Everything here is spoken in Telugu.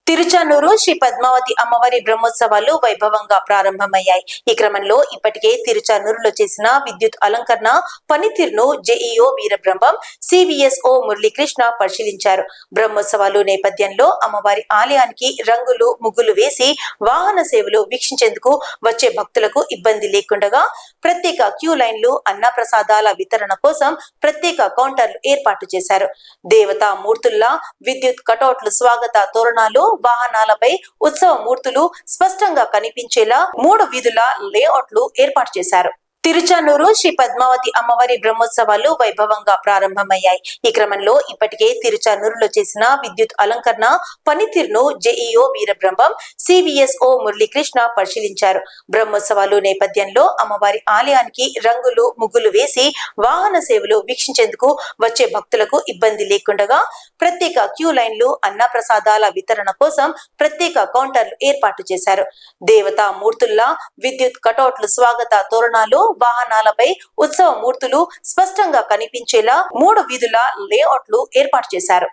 తిరుచానూరు శ్రీ పద్మావతి అమ్మవారి బ్రహ్మోత్సవాలు వైభవంగా ప్రారంభమయ్యాయి. ఈ క్రమంలో ఇప్పటికే తిరుచానూరులో చేసిన విద్యుత్ అలంకరణ పనితీరును జేఈఓ వీరబ్రహ్మం, సివిఎస్ఓ మురళీకృష్ణ పరిశీలించారు. బ్రహ్మోత్సవాలు నేపథ్యంలో అమ్మవారి ఆలయానికి రంగులు, ముగ్గులు వేసి వాహన సేవలు వీక్షించేందుకు వచ్చే భక్తులకు ఇబ్బంది లేకుండా ప్రత్యేక క్యూ లైన్లు, అన్నప్రసాదాల వితరణ కోసం ప్రత్యేక కౌంటర్లు ఏర్పాటు చేశారు. దేవతా మూర్తుల్లా విద్యుత్ కటౌట్లు, స్వాగత తోరణాలు, వాహనాలపై ఉత్సవ మూర్తులు స్పష్టంగా కనిపించేలా 3 వీధుల లేఅవుట్లు ఏర్పాటు చేశారు. తిరుచానూరు శ్రీ పద్మావతి అమ్మవారి బ్రహ్మోత్సవాలు వైభవంగా ప్రారంభమయ్యాయి. ఈ క్రమంలో ఇప్పటికే తిరుచానూరులో చేసిన విద్యుత్ అలంకరణ పనితీరును జేఈఓ వీరబ్రహ్మం, సివిఎస్ఓ మురళీకృష్ణ పరిశీలించారు. బ్రహ్మోత్సవాలు నేపథ్యంలో అమ్మవారి ఆలయానికి రంగులు, ముగ్గులు వేసి వాహన సేవలు వీక్షించేందుకు వచ్చే భక్తులకు ఇబ్బంది లేకుండా ప్రత్యేక క్యూ లైన్లు, అన్నప్రసాదాల వితరణ కోసం ప్రత్యేక కౌంటర్లు ఏర్పాటు చేశారు. దేవతా మూర్తుల్లా విద్యుత్ కటౌట్లు, స్వాగత తోరణాలు, వాహనాలపై ఉత్సవ మూర్తులు స్పష్టంగా కనిపించేలా 3 వీధుల లేఅవుట్లు ఏర్పాటు చేశారు.